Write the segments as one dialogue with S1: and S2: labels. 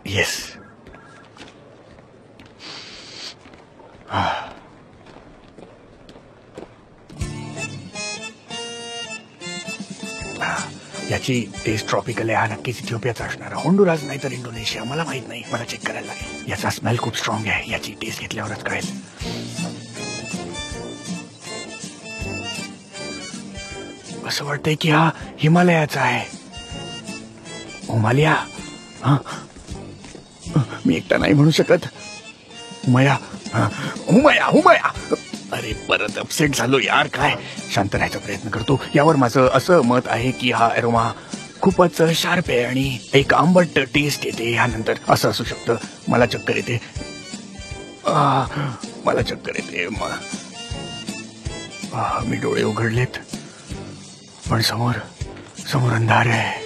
S1: Yes. याची taste tropical आहे. हा नक्कीच इथिओपियाचा असणार. होंडुरास नाही तर इंडोनेशिया, मला माहित नाही. मला चेक करायला लागेल. याचा स्मेल खूप स्ट्रॉंग आहे. याची टेस्ट घेतल्यावरच कळेल. असं वाटतंय की हा हिमालयाचा आहे. हिमालया. मी एकटा नाही म्हणू शकत. हुमया हुमया हुमया. अरे परत अपसेट झालो यार. काय शांत राहायचा प्रयत्न करतो. यावर माझं असं मत आहे की हा अरोमा खूपच शार्प आहे आणि एक आंबट टेस्ट येते. यानंतर असं असू शकतं. मला चक्कर येते. मला चक्कर येते. मी डोळे उघडलेत पण समोर समोर अंधार आहे.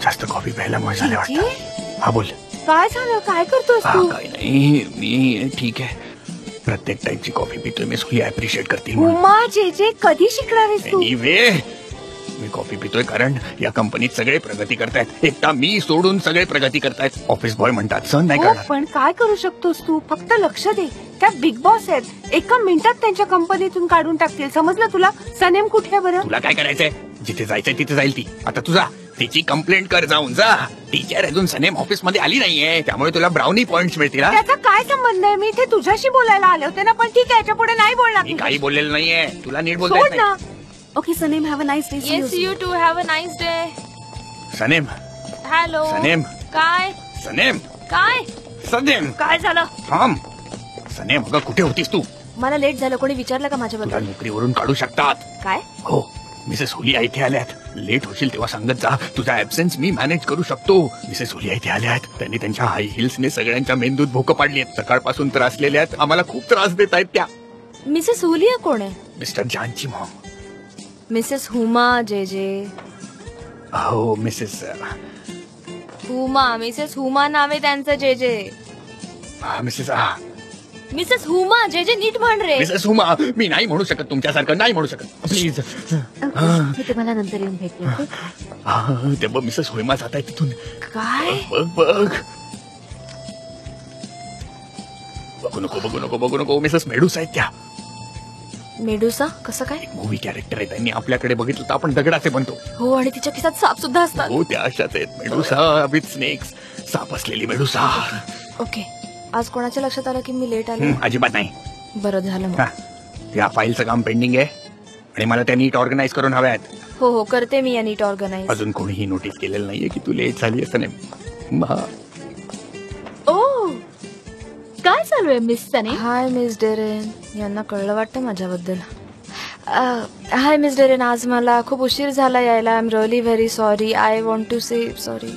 S1: जास्त कॉफी प्यायला मजा झाले वाटतं. हा बोल.
S2: काय झालं? काय करतोस तू?
S1: काही नाही. मी ठीक आहे. प्रत्येक टाईपची कॉफी पितोय. मी सुली अप्रिशिएट करतील.
S2: उमा जे कधी शिकणार आहेस तू?
S1: एनिवे मी कॉफी पितोय कारण या कंपनीत सगळे प्रगती करतायत. एकटा मी सोडून सगळे प्रगती करतायत. ऑफिस बॉय म्हणतात सहन नाही करणार.
S2: पण काय करू शकतोस तू? फक्त लक्ष दे. त्या बिग बॉस आहेत. एका मिनिटात त्यांच्या कंपनीतून काढून टाकतील. समजलं तुला? सनेम कुठे बरं?
S1: तुला काय करायचंय? जिथे जायचंय तिथे जाईल ती. आता तुझा तिची कंप्लेंट कर जाऊन. जा. टीचर अजून सनेम ऑफिस मध्ये आली नाहीये त्यामुळे तुला ब्राउनी पॉइंट्स मिळतील.
S2: त्याचा काय संबंध आहे? मी इथे तुझ्याशी बोलायला आले होते ना. पण ठीक आहे, याच्या पुढे नाही बोलणार.
S1: मी काही बोललेलं नाहीये. तुला नीट बोलता येत नाही.
S2: ओके सनेम, have a nice day.
S3: Yes you too have a nice day.
S1: सनेम.
S3: हॅलो.
S1: सनेम.
S3: काय?
S1: सनेम.
S3: काय?
S1: सनेम.
S2: काय झालं?
S1: थांब. सनेम अगं कुठे होतीस तू?
S2: मला लेट झालं. कोणी विचारलं का
S1: तुला
S2: माझ्याबद्दल?
S1: नोकरीवरून काढू शकतात.
S2: काय?
S1: हो. मिसेस होलिया इथे आल्यात. लेट होशील तेव्हा सांगत जा. तुझा ऍब्सेन्स मी मॅनेज करू शकतो. मिसेस होलिया इथे आल्यात. त्यांनी त्यांच्या हाय हिल्सने सगळ्यांच्या मेंदूत भोकं पाडली आहेत. सकाळपासून त्रासलेल्या आहेत. आम्हाला खूप त्रास देत आहेत त्या.
S2: मिसेस हुलिया कोण आहे?
S1: मिस्टर जानची मॉम.
S2: मिसेस हुमा जे.
S1: हो मिसेस
S3: हुमा. मिसेस हुमा नाव आहे त्यांचं जे.
S1: मिसेस
S3: मिसेस हुमा जे नीट म्हण रे.
S1: मिसेस हुमा. मी नाही म्हणू शकत तुमच्यासारखं. नाही म्हणू शकत प्लीज.
S2: मी तुम्हाला नंतर येऊन भेटते.
S1: ते बघ मिसेस हुमा जात आहे तिथून.
S2: काय?
S1: बघ. बघू नको. मिसेस मेडूसा आहेत त्या.
S2: मेडुसा? कसं काय?
S1: एक मूवी कॅरेक्टर आहे. त्यांनी आपल्याकडे बघितलं तर आपण दगडाचे बनतो.
S2: हो, आणि तिच्या खिशात साप सुद्धा असतात.
S1: हो त्या अशाच आहेत. Medusa with snakes. साप असलेली मेडुसा.
S2: ओके. आज कोणाच्या लक्षात आलं की मी लेट आले?
S1: अजिबात नाही.
S2: बरं झालं मग.
S1: त्या फाईलचं काम पेंडिंग आहे आणि मला त्या नीट ऑर्गनाईज करून हव्या आहेत.
S2: हो करते मी या नीट ऑर्गनाईज.
S1: अजून कोणीही नोटीस केलेलं नाहीये की तू लेट झाली असं नाही.
S3: ओ काय चालू आहे miss Sane?
S2: Hi miss Darren. यांना कळलं वाटतं माझ्याबद्दल. Hi miss Darren. आज मला खूप उशीर झाला यायला. I am really very sorry. I want to say sorry.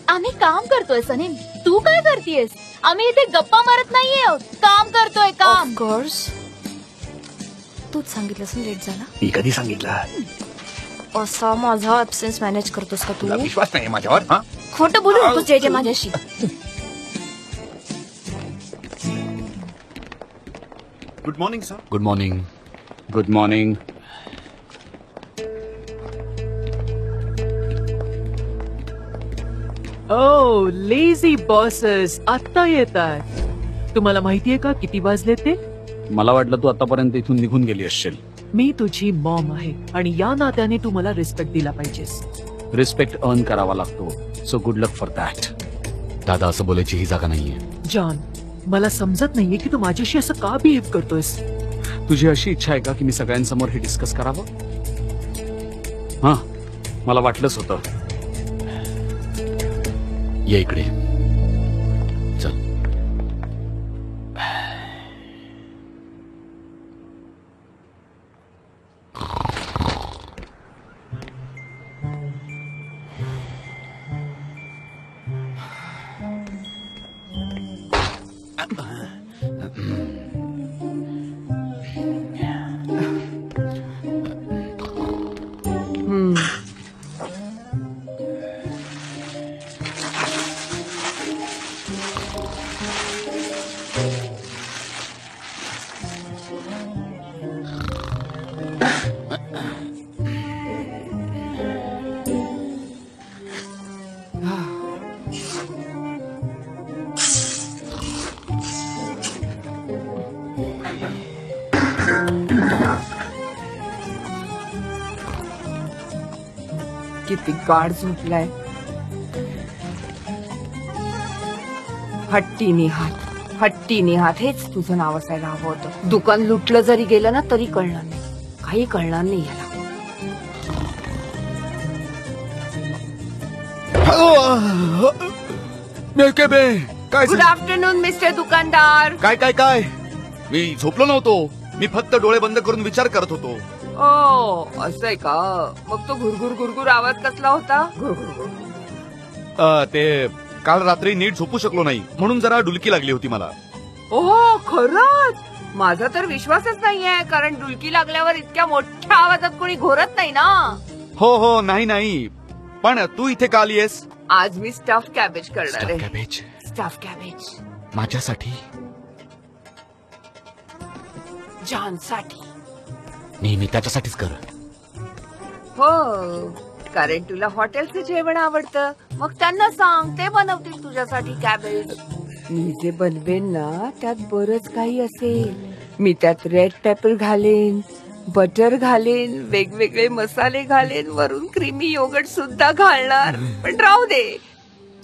S3: आम्ही काम करतोय सने. तू काय करतेयस? आम्ही इथे गप्पा मारत नाहीये. काम करतोय काम.
S2: Of course. तूच सांगितलंस लेट झाला.
S1: मी कधी सांगितलं?
S2: असा माझा ऍब्सेन्स मॅनेज करतोस का तू?
S1: तुला विश्वास नाही माझ्यावर?
S2: खोटं बोलू नकोस जे माझ्याशी.
S4: Good morning sir.
S1: Good morning. Good morning.
S5: Oh lazy bosses आता येतात. तुम्हाला माहितीये का किती वाजले ते?
S6: मला वाटलं तू आतापर्यंत इथून निघून गेली असशील.
S5: मी तुझी मॉम आहे आणि या नात्याने तू मला रिस्पेक्ट दिला पाहिजेस.
S6: रिस्पेक्ट अर्न करावा लागतो. So good luck for that. दादा असं बोलायची ही जागा नाहीये.
S5: जॉन, मला समजत नाहीये की तू माझ्याशी असं का बिहेव करतोयस.
S6: तुझी अशी इच्छा आहे का की मी सगळ्यांसमोर हे डिस्कस करावं? हा मला वाटलंच होतं. ये इकडे चल.
S7: किती गाढ झोपलाय. हट्टी निहात हेच तुझं नाव असायला हवं होतं. दुकान लुटलं जरी गेलं ना तरी कळणार नाही, काही कळणार नाही याला.
S1: काय
S7: गुड आफ्टरनून मिस्टर दुकानदार.
S1: काय काय काय मी झोपलो नव्हतो. मी फक्त डोळे बंद करून विचार करत होतो.
S7: ओ असं आहे का? मग तो घुरघुर आवाज कसला होता?
S1: ते काल रात्री नीट झोपू शकलो नाही म्हणून जरा डुलकी लागली होती मला.
S7: ओ खरंच? माझा तर विश्वासच नाहीये, कारण डुलकी लागल्यावर इतक्या मोठ्या आवाजात कोणी घोरत नाही ना.
S1: हो नाही पण तू इथे का आलीयस?
S7: आज मी स्टफ कॅबेज करणार आहे.
S1: कॅबेज
S7: स्टफ कॅबेज
S1: माझ्यासाठी?
S7: जॉनसाठी.
S1: नेहमी त्याच्यासाठीच कर.
S7: हो, कारण तुला हॉटेलचं जेवण आवडतं. मग त्यांना सांग, ते बनवतील तुझ्यासाठी कॅबेज. मी जे बनवेन ना त्यात बरंच काही असेल. मी त्यात रेड पेपर घालेन, बटर घालेन, वेगवेगळे मसाले घालेन, वरून क्रीमी योगर्ट सुद्धा घालणार. पण राहू दे,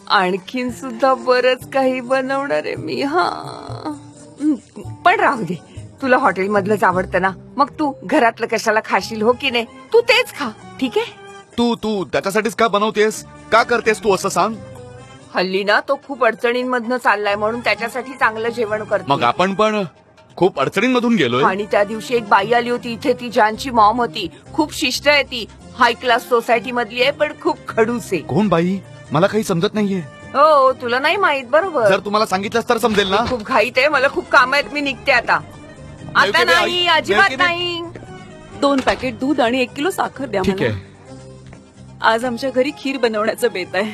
S7: आणखीन सुद्धा बरंच काही बनवणार आहे मी. हा पण राहू दे, तुला हॉटेल मधलंच आवडतं ना, मग तू घरातलं कशाला खाशील, हो की नाही? तू तेच खा, ठीक आहे?
S1: तू त्याच्यासाठीच का बनवतेस? का करतेस तू असं सांग?
S7: हल्ली ना तो खूप अडचणींमधनं चाललाय, म्हणून त्याच्यासाठी चांगलं जेवण करतो.
S1: मग आपण पण खूप अडचणींमधून गेलोय.
S7: आणि त्या दिवशी एक बाई आली होती इथे, ती जानची मॉम होती. खूप शिष्ट आहे ती, हाय क्लास सोसायटी मधली आहे, पण खूप खडूस आहे.
S1: कोण बाई? मला काही समजत नाहीये.
S7: हो, तुला नाही माहित? बरोबर.
S1: जर तुम्हाला सांगितलंस तर समजेल ना.
S7: खूप घाईत आहे, मला खूप काम आहेत, मी निघते आता. आता नाही, अजिबात नाही.
S8: 2 पॅकेट दूध आणि 1 किलो साखर द्या
S1: ठीक
S8: मला.
S1: आहे.
S8: आज आमच्या घरी खीर बनवण्याचं बेत आहे.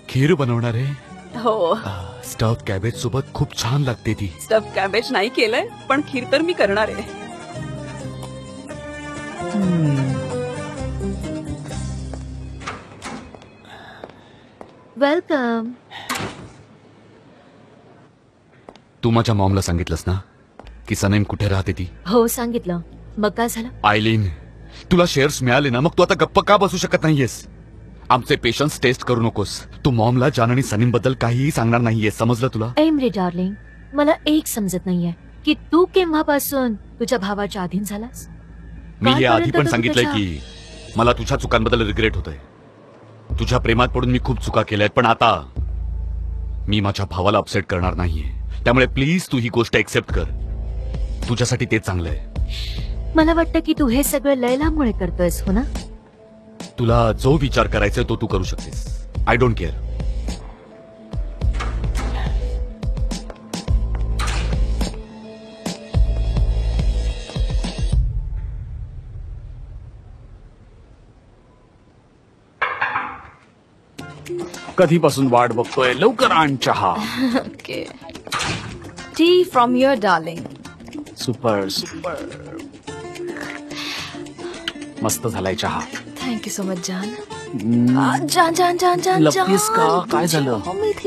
S1: खीर बनवणार आहे?
S8: हो,
S1: स्टफ कॅबेज सोबत खूप छान लागते ती.
S8: स्टफ कॅबेज नाही केलंय, पण खीर तर मी करणार आहे.
S3: वेलकम.
S1: तू माझ्या मॉमला सांगितलंस ना की सनम कुठे राहते ती?
S3: हो सांगितलं. मग काय झालं?
S1: आयलीन, तुला शेअर्स मिळाले ना, मग तू आता गप्प का बसू शकत नाहीयेस? आमचे पेशन्स टेस्ट करू नकोस. तू मॉमला जान आणि सनीम बद्दल काहीही सांगणार नाहीये, समजलं तुला?
S3: एमरी डार्लिंग, मला एक समजत नाहीये की तू केव्हापासून तुझ्या भावाच्या अधीन झालास.
S1: मी हे आधी पण
S3: कालपर्यंत तू
S1: सांगितलंय
S3: त्याच्या-
S1: की मला तुझ्या चुकांबद्दल रिग्रेट होतोय. तुझ्या प्रेमात पडून मी खूप चुका केल्यात, पण आता मी माझ्या भावाला अपसेट करणार नाहीये. त्यामुळे प्लीज तू ही गोष्ट एक्सेप्ट कर. तुझ्यासाठी ते चांगलं आहे.
S3: मला वाटतं की तू हे सगळं लैलामुळे करतोयस, हो ना?
S1: तुला जो विचार करायचा तो तू करू शकतेस. I don't care.
S6: कधीपासून वाट बघतोय, लवकर आण चहा.
S2: Okay. T from your darling.
S6: Super super, मस्त झालाय चहा.
S2: थँक्यू सो मच जान. जान जान जान जान
S6: लपतीस का? काय झालं?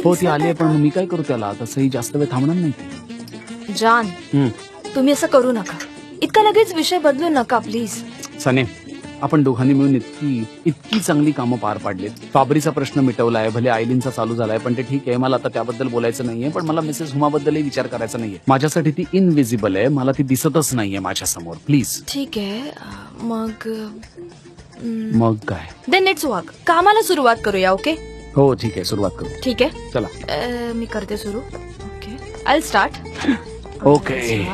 S6: हो ती आली आहे, पण मी काय करू त्याला? तसंही जास्त वेळ थांबणार नाही.
S2: जान, तुम्ही असं करू नका. इतका लगेच विषय बदलू नका प्लीज.
S6: सने, आपण दोघांनी मिळून इतकी चांगली कामं पार पाडलीत. फाबरीचा प्रश्न मिटवलाय, भले आयलीनचा चालू झालाय, पण ते ठीक आहे. मला आता त्याबद्दल बोलायचं नाहीये, पण मला मिसेस हुमाबद्दलही विचार करायचा नाहीये. माझ्यासाठी ती इनविजिबल आहे, मला ती दिसतच नाहीये माझ्या समोर. प्लीज.
S2: ठीक आहे.
S6: मग काय?
S2: Then let's work. कामाला सुरुवात करूया. ओके?
S6: हो ठीक आहे, सुरुवात करू.
S2: ठीक आहे,
S6: चला.
S2: मी करते सुरू. Okay, I start.
S6: ओके.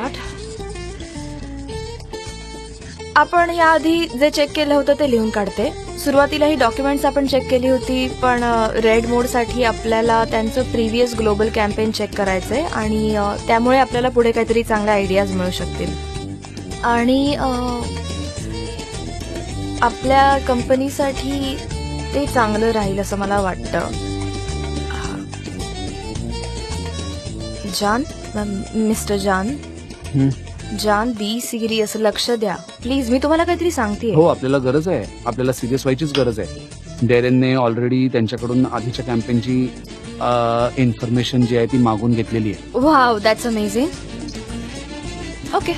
S2: आपण याआधी जे चेक केलं होतं ते लिहून काढते. सुरुवातीला ही डॉक्युमेंट्स आपण चेक केली होती, पण रेड मोडसाठी आपल्याला त्यांचं प्रिव्हियस ग्लोबल कॅम्पेन चेक करायचंय आणि त्यामुळे आपल्याला पुढे काहीतरी चांगल्या आयडियाज मिळू शकतील. आणि आपल्या कंपनीसाठी ते चांगलं राहील असं मला वाटतं. जान, mister Jan, Jan be serious, लक्ष द्या प्लीज. मी तुम्हाला काहीतरी सांगते.
S6: हो, आपल्याला गरज आहे. आपल्याला सिरियस व्हायचीच गरज आहे. डेरेनने ऑलरेडी त्यांच्याकडून आधीच्या कॅम्पेनची इन्फॉर्मेशन जी आहे ती मागून घेतलेली आहे.
S2: Wow, that's amazing. ओके,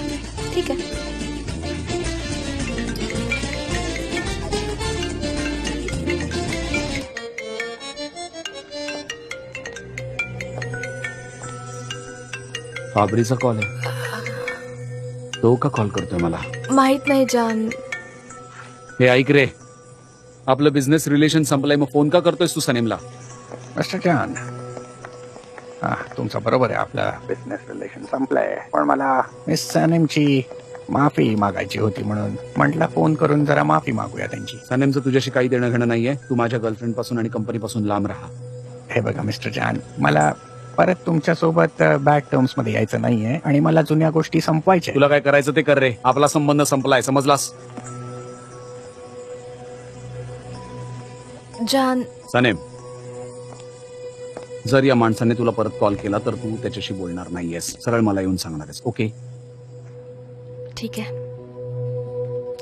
S2: ठीक आहे.
S6: फाबरीचा कॉल आहे. तो का कॉल करतोय मला?
S2: माहित नाही जान.
S6: हे ऐक रे, आपलं बिझनेस रिलेशन संपलंय, मग फोन का करतोयस तू सनीमला?
S1: मिस्टर जान, तुमचं बरोबर आहे, आपलं बिझनेस रिलेशन संपलंय, पण मला मिस सनीमची माफी मागायची होती म्हणून म्हटलं फोन करून जरा माफी मागूया त्यांची.
S6: सनीमचं तुझ्याशी काही देणं घेणं नाहीये. तू माझ्या गर्लफ्रेंड पासून आणि कंपनी पासून लांब राहा.
S1: हे बघा मिस्टर जान, मला परत तुमच्या सोबत बॅड टर्म्स मध्ये यायचं नाहीये आणि मला जुन्या गोष्टी संपवायच्या.
S6: तुला काय करायचं ते कर रे. आपला संबंध संपलाय, समजलास?
S2: जान,
S6: सनेम, जर या माणसाने तुला परत कॉल केला तर तू त्याच्याशी बोलणार नाहीयेस. सरळ मला येऊन सांगणार आहेस. ओके?
S2: ठीक आहे.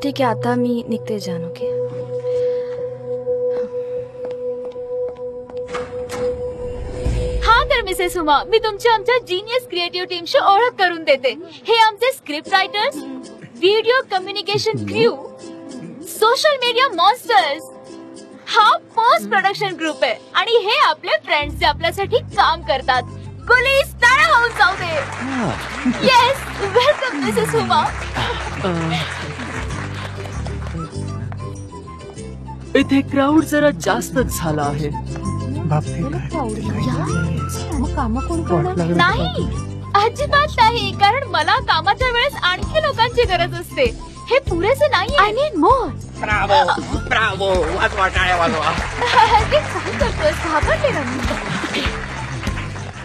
S2: ठीक आहे, आता मी निघते जान. ओके.
S3: हा तर मिसेस उमा, मी तुमच्या आमच्या जीनियस क्रिएटिव्ह टीमशी ओळख करून देते. हे आमचे script writers, video communication crew, social media monsters. हा पोस्ट प्रोडक्शन ग्रुप आहे आणि हे आपले फ्रेंड्स जे आपल्यासाठी काम करतात. पोलीस टाळा होऊन जाऊ दे. Yes, welcome Mrs Uma.
S5: इथे क्राऊड जरा जास्तच झाला आहे.
S3: नाही, अजिबात नाही, कारण मला कामाच्या वेळेस आणखी लोकांची गरज असते. हे पुरेसे नाही. I need more.
S1: वाजवा, टाळ्या वाजवा.
S3: ते काय करतोय? घाबरले ना मी.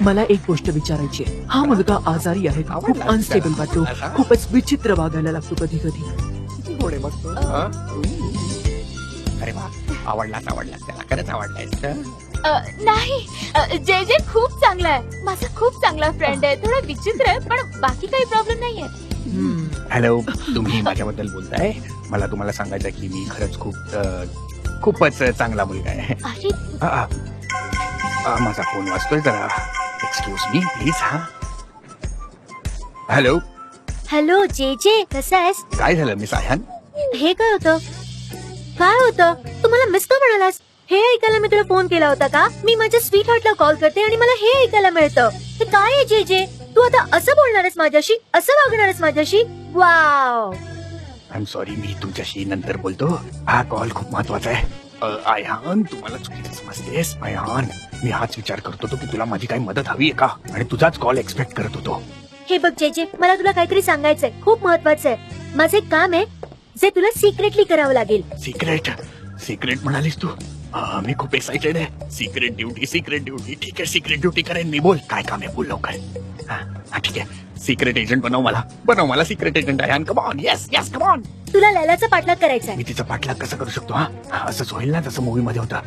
S5: मला एक गोष्ट विचारायची आहे. हा मुलगा आजारी आहे, खूप अनस्टेबल वाटतो, खूपच विचित्र वागायला लागतो कधी कधी.
S1: पुढे बघतो. अरे वा, आवडलाच त्याला, खरंच आवडलाय.
S3: नाही, जे जे खूप चांगला आहे, माझा खूप चांगला फ्रेंड आहे. थोडा विचित्र आहे पण बाकी काही प्रॉब्लेम नाहीये.
S1: हॅलो, तुम्ही माझ्याबद्दल बोलताय? मला तुम्हाला सांगायचं की मी खरंच खूपच चांगला मुलगा आहे.
S3: अरे
S1: माझा फोन वाजतोय, जरा एक्सक्यूज मी प्लीज. हा, हॅलो.
S3: हॅलो जे जे, कसा आहेस?
S1: काय झालं मिस आयान?
S3: हे काय होतं? काय होतं? तू मला मिस का म्हणालास? हे ऐकायला मी तुला फोन केला होता का? मी माझ्या स्वीट हार्टला कॉल करते आणि मला हे ऐकायला मिळतं. हे काय आहे जे जे? तू आता असं बोलणार आहेस माझ्याशी, असं वागणार आहेस माझ्याशी? वाव.
S1: आय एम सॉरी, मी तुमच्याशी नंतर बोलतो. हा कॉल खूप महत्वाचा आहे. आयान, तू मला चुकीचं समजतेस. आयान, मी हाच विचार करत होतो की तुला माझी काही मदत हवी आहे का, आणि तुझाच कॉल एक्सपेक्ट करत होतो.
S3: हे बघ जे जे, मला तुला काहीतरी सांगायचंय, खूप महत्वाचं आहे. माझं एक काम आहे जे तुला सिक्रेटली करावं लागेल.
S1: सिक्रेट म्हणालीस तू? मी खूप एक्साइटेड आहे. Secret duty. ठीक आहे, सिक्रेट ड्युटी करेन मी. बोल, काय काम आहे, बोल लवकर. हा ठीक आहे, सिक्रेट एजंट बनव मला सिक्रेट एजंट आहे. Come on. Yes come on.
S3: तुला लैलाचा पाठलाग करायचा आहे.
S1: मी तिचा पाठलाग कसं करू शकतो? हा, असंच होईल ना जसं मूवी मध्ये होतं.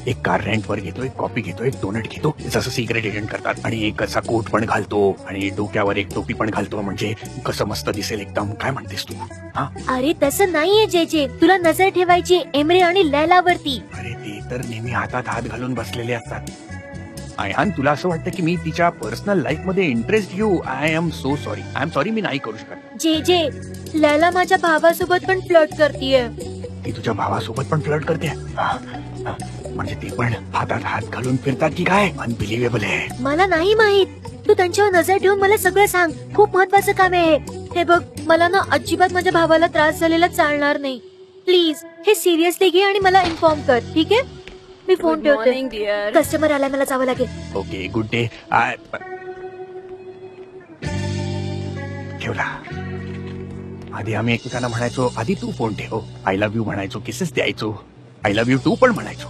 S1: एक कार रेंटवर घेतो, एक कॉपी घेतो, एक डोनट घेतो, जसं सिक्रेट एजंट करतात, आणि एक असा कोट पण घालतो आणि डोक्यावर एक टोपी पण घालतो, म्हणजे कसं मस्त दिसेल एकदम. काय म्हणतेस तू? हा,
S3: अरे तसं नाहीये जे जे, तुला नजर ठेवायची एमरे आणि लैलावरती.
S1: अरे ते तर नेहमी हातात हात घालून बसलेले असतात. आयान, तुला असं वाटतं की मी तिच्या पर्सनल लाईफ मध्ये इंटरेस्ट घेऊ? आय एम सॉरी, मी नाही करू शकत.
S3: जे जे, लैला माझ्या भावासोबत पण फ्लर्ट करतीये.
S1: ती तुझ्या भावासोबत पण फ्लर्ट करते? म्हणजे ते पण हातात हात घालून फिरतात की काय? अनबिलिव्हेबल आहे.
S3: मला नाही माहित. तू त्यांच्यावर नजर ठेवून मला सगळं सांग. खूप महत्वाचं काम आहे हे. बघ, मला ना अजिबात माझ्या भावाला त्रास झालेला चालणार नाही. प्लीज हे सिरियसली घे आणि मला इन्फॉर्म कर, ठीक आहे? मी फोन ठेवते. कस्टमर आलाय, मला जावं लागेल.
S1: Okay, good day. ठेवला. आधी आम्ही एकमेकांना म्हणायचो, आधी तू फोन ठेव, आय लव्ह यू म्हणायचो, किसेस द्यायचो, आय लव्ह यू टू पण म्हणायचो.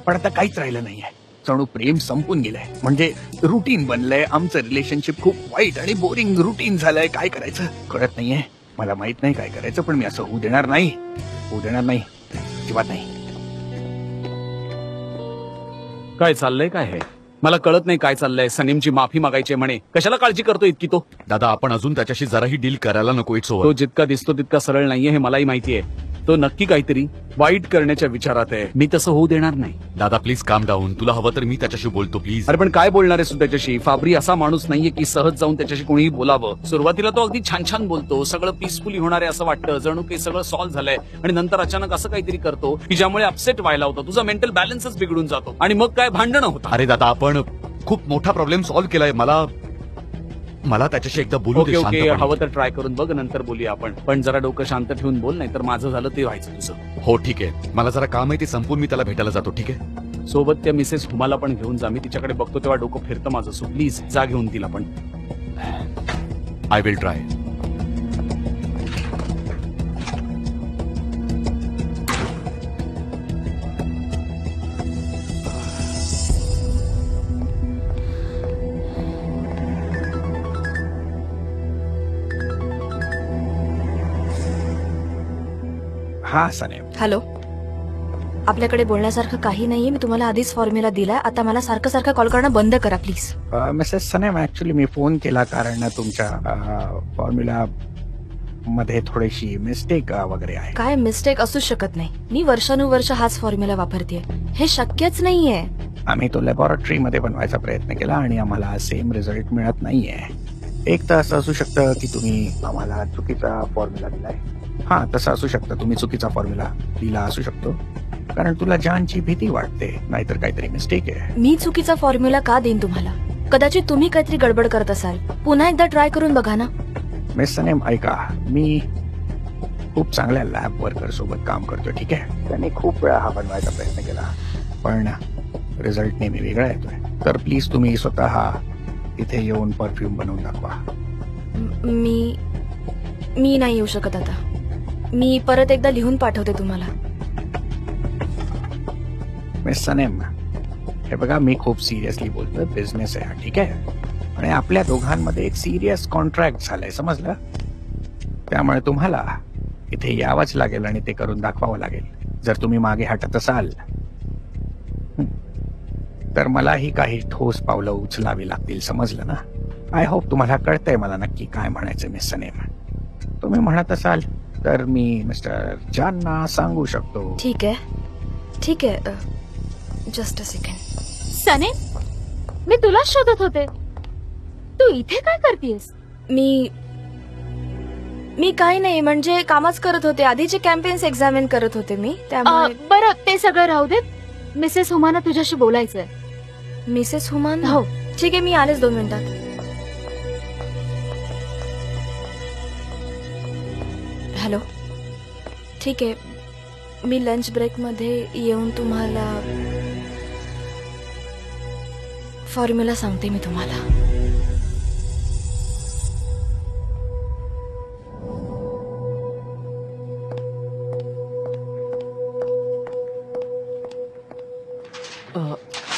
S1: पण आता काहीच राहिलं नाहीये. जणू प्रेम संपून गेलंय. म्हणजे रुटीन बनलंय. आमचं रिलेशनशिप खूप वाईट आणि बोरिंग रुटीन झालंय. काय करायचं कळत नाहीये. मला माहित नाही काय करायचं, पण मी असं होऊ देणार नाही. अजिबात नाही.
S6: काय चाललंय काय हे? मला कळत नाही काय चाललंय. सनीमची माफी मागायची म्हणे. कशाला काळजी करतो इतकी तो?
S4: दादा, आपण अजून त्याच्याशी जराही डील करायला नको. It's over.
S6: तो जितका दिसतो तितका सरळ नाहीये हे मलाही माहितीये. तो नक्की काहीतरी वाईट करण्याच्या विचारात आहे. मी तसं होऊ देणार नाही.
S4: दादा प्लीज काम डाऊन. तुला हवं तर मी त्याच्याशी बोलतो प्लीज.
S6: अरे पण काय बोलणार आहेस तू त्याच्याशी? फाबरी असा माणूस नाहीये की सहज जाऊन त्याच्याशी कोणीही बोलावं. सुरुवातीला तो अगदी छान छान बोलतो, सगळं पीसफुली होणार आहे असं वाटतं, जणू काही सगळं सॉल्व्ह झालंय, आणि नंतर अचानक असं काहीतरी करतो की ज्यामुळे अपसेट व्हायला होतं, तुझा मेंटल बॅलन्सच बिघडून जातो आणि मग काय भांडणं होतं.
S4: अरे दादा आपण खूप मोठा प्रॉब्लेम सॉल्व्ह केलाय. मला त्याच्याशी एकदा बोलू दे
S6: ओके ओके,
S4: शांतपणे.
S6: हवं तर ट्राय करून बघ, नंतर बोलूया आपण. पण जरा डोकं शांत ठेवून बोल, नाही तर माझं झालं ते व्हायचं तुझं.
S4: हो ठीक आहे. मला जरा काम आहे, ते संपून मी त्याला भेटायला जातो. ठीक आहे.
S6: सोबत त्या मिसेस हुमाला पण घेऊन जा. मी तिच्याकडे बघतो तेव्हा डोकं फिरतं माझं. सो प्लीज जा घेऊन तिला पण.
S4: I will try.
S1: हा सनेम.
S2: हॅलो, आपल्याकडे बोलण्यासारखं काही नाहीये. मी तुम्हाला आधीच फॉर्म्युला दिलाय. आता मला सारखं सारखं कॉल करणं बंद करा प्लीज.
S1: मिसेस सनेम, ऍक्च्युली मी फोन केला कारण तुमच्या फॉर्म्युला मध्ये थोडीशी मिस्टेक वगैरे आहे.
S2: काय मिस्टेक असूच शकत नाही. मी वर्षानुवर्ष हाच फॉर्म्युला वापरते. हे शक्यच नाहीये.
S1: आम्ही तो लॅबोरेटरी मध्ये बनवायचा प्रयत्न केला आणि आम्हाला सेम रिझल्ट मिळत नाहीये. एक तर असं असू शकतं की तुम्ही आम्हाला चुकीचा फॉर्म्युला दिलाय. हा, तसं असू शकतं. तुम्ही चुकीचा फॉर्म्युला दिला असू शकतो कारण तुला जानची भीती वाटते, नाहीतर काहीतरी मिस्टेक आहे.
S2: मी चुकीचा फॉर्म्युला का देईन तुम्हाला? कदाचित तुम्ही काहीतरी गडबड करत असाल. पुन्हा एकदा ट्राय करून बघा ना.
S1: मिस सनेम ऐका, मी खूप चांगल्या लॅब वर्कर सोबत काम करतोय. ठीक आहे, त्यांनी खूप वेळा हा बनवायचा प्रयत्न केला पण रिझल्ट नेहमी वेगळा येतोय. तर प्लीज तुम्ही स्वतः इथे येऊन परफ्यूम बनवून दाखवा.
S2: मी नाही येऊ शकत आता. मी परत एकदा लिहून पाठवते तुम्हाला.
S1: मिस सनेम, हे बघा, मी खूप सिरियसली बोलतोय. बिझनेस आहे हा, ठीक आहे, आणि आपल्या दोघांमध्ये एक सिरियस कॉन्ट्रॅक्ट झालंय, समजलं? त्यामुळे तुम्हाला इथे यावंच लागेल आणि ते करून दाखवावं लागेल. जर तुम्ही मागे हटत असाल तर मलाही काही ठोस पावलं उचलावी लागतील, समजलं ना? आय होप तुम्हाला कळतंय मला नक्की काय म्हणायचं. मिस सनेम, तुम्ही म्हणत असाल तर मी मिस्टर जानना सांगू शकतो.
S2: ठीक आहे, ठीक आहे. Just a second.
S3: सने, मी तुलाच शोधत होते. तू इथे काय करतेस?
S2: मी काही नाही, म्हणजे कामच करत होते. आधीचे कॅम्पेन्स एक्झामिन करत होते मी. त्यामुळे
S3: बरं, ते सगळं राहू दे. मिसेस हुमाना तुझ्याशी बोलायचंय.
S2: मिसेस हुमान?
S3: हो.
S2: ठीक आहे, मी आलेच 2 मिनिटात. हॅलो, ठीक आहे, मी लंच ब्रेक मध्ये येऊन तुम्हाला फॉर्म्युला सांगते मी तुम्हाला.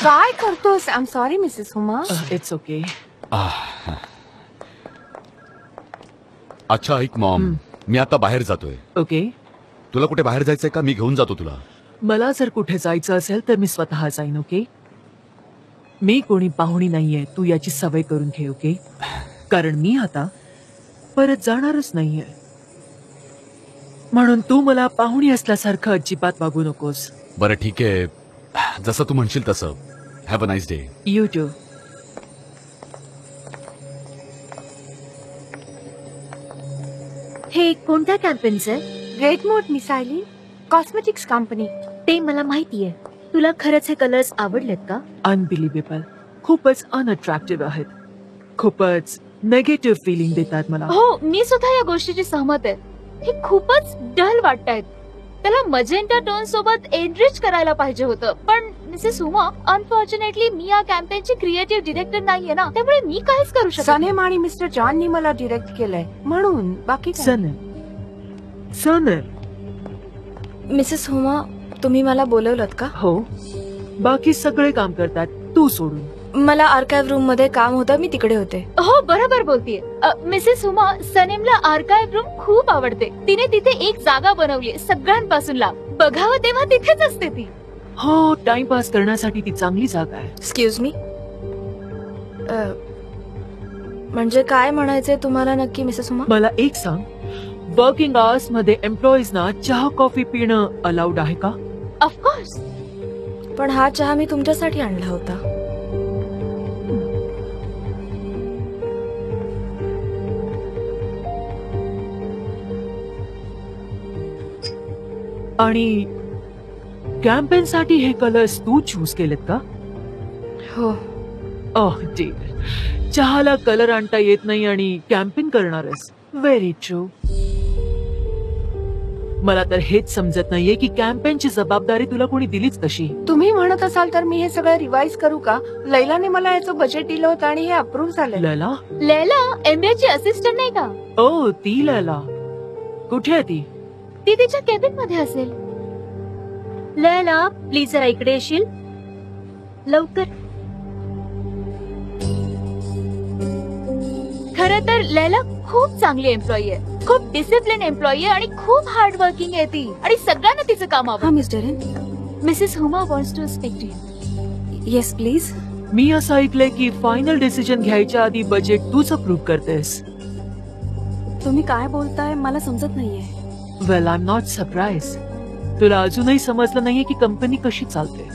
S7: काय करतोस? I am sorry Mrs Huma.
S5: It's okay.
S4: अच्छा ऐक मॉम, मी आता बाहेर जातोय.
S5: ओके,
S4: तुला कुठे बाहेर जायचंय का? मी घेऊन जातो तुला.
S5: मला जर कुठे जायचं असेल तर मी स्वतः जाईन. ओके, मी कोणी पाहुणी नाहीये. तू याची सवय करून घे. ओके, कारण मी आता परत जाणारच नाहीये. म्हणून तू मला पाहुणी असल्यासारखं अजिबात वागू नकोस.
S4: बरं ठीक आहे, जसं तू म्हणशील तसं. Have a nice day.
S5: You too.
S3: हे कोणत्या कॅम्पेनचं?
S7: ग्रेट मोड मिसायली कॉस्मेटिक्स कंपनी.
S3: ते मला माहितीये. तुला खरंच हे कलर्स आवडलेत का?
S5: अनबिलिव्हेबल. खूपच अनअट्रॅक्टिव्ह आहेत. खूपच नेगेटिव्ह फिलिंग देतात मला.
S3: हो, मी सुद्धा या गोष्टीची सहमत आहे. हे खूपच डल वाटतायत. त्याला मजेंटा टोन सोबत एनरिच करायला पाहिजे होतं. पण मिसेस हुमा, अनफॉर्च्युनेटली मी या कॅम्पेनची क्रिएटिव्ह डिरेक्टर नाहीये ना, त्यामुळे मी काहीच करू शकत नाही.
S7: सनेम आणि मिस्टर जॉननी मला डिरेक्ट केलंय म्हणून. बाकी काय?
S5: सनेम.
S2: मिसेस हुमा, तुम्ही मला बोलवलत का?
S5: हो, बाकी सगळे काम करतात, तू सोडून.
S2: मला आर्काइव्ह रूम मध्ये काम होतं, मी तिकडे होते.
S3: हो, बरोबर बोलतीये. मिसेस हुमा, सनेमला आर्काइव्ह रूम खूप आवडते. तिने तिथे एक जागा बनवली सगळ्यांपासून लांब. बघावं तेव्हा तिथेच असते ती.
S5: हो, टाइमपास करण्यासाठी ती चांगली जागा आहे.
S2: एक्सक्यूज मी, म्हणजे काय म्हणायचंय तुम्हाला नक्की मिसेस हुमा?
S5: मला एक सांग, वर्किंग आवर्स मध्ये एम्प्लॉईजना चहा कॉफी पिणं अलाउड आहे का?
S3: ऑफकोर्स.
S2: पण हा चहा मी तुमच्यासाठी आणला होता.
S5: आणि कॅम्पेन साठी हे कलर्स तू चूज केलेत का?
S2: हो.
S5: ओह डिअर, चहाला कलर आणता येत नाही आणि कॅम्पेन करणारच. Very true. मला तर हेच समजत नाहीये की कॅम्पेनची जबाबदारी तुला कोणी दिलीच कशी.
S7: तुम्ही म्हणत असाल तर मी हे सगळं रिवाइज करू का? लैलाने मला याचं बजेट दिलं होतं आणि हे अप्रूव्ह झालं.
S5: लैला?
S3: लैला MBA ची असिस्टंट नाही का?
S5: ओ ती लैला. कुठे आहे ती?
S3: ती तिच्या केबिन मध्ये असेल. लैला प्लीज जरा इकडे येशील लवकर. खरं तर लैला खूप चांगली एम्प्लॉई आहे, खूप डिसिप्लिन एम्प्लॉई आहे आणि खूप हार्ड वर्किंग आहे ती आणि सगळ्यांना तिचं काम
S2: हा
S3: आवडतं.
S2: Miss Darren.
S3: Mrs Huma wants to speak to you.
S2: Yes please.
S5: मी असं ऐकलंय की फायनल डिसिजन घ्यायच्या आधी बजेट तूच अप्रूव्ह करतेस.
S2: तुम्ही काय बोलताय मला समजत नाहीये.
S5: Well I am not surprise. तुला अजूनही समजलं नाहीये की कंपनी कशी चालते.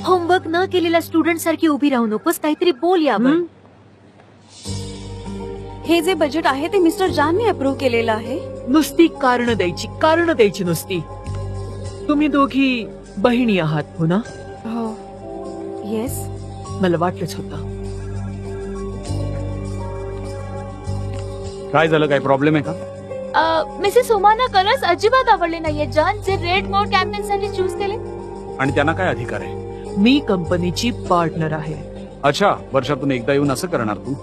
S3: होमवर्क न केलेल्या स्टुडंट सारखी उभी राहू नकोस, काहीतरी बोल यावर.
S2: हे जे बजेट आहे ते मिस्टर जानने अप्रूव्ह केलेलं आहे.
S5: नुसती कारण द्यायची नुसती. तुम्ही दोघी बहिणी आहात हो ना?
S2: हो. येस.
S5: मला वाटलंच होतं.
S6: काय झालं? काय प्रॉब्लेम आहे का?
S3: मिसेस हुमाना कलर्स अजिबात आवडले नाहीये जॉन, जे रेड मोड कॅम्पेन साठी चूज केले.
S6: आणि त्यांना काय अधिकार आहे?
S5: मी कंपनीची पार्टनर आहे.
S6: अच्छा, वर्षातून एकदा येऊन असं करणार तू?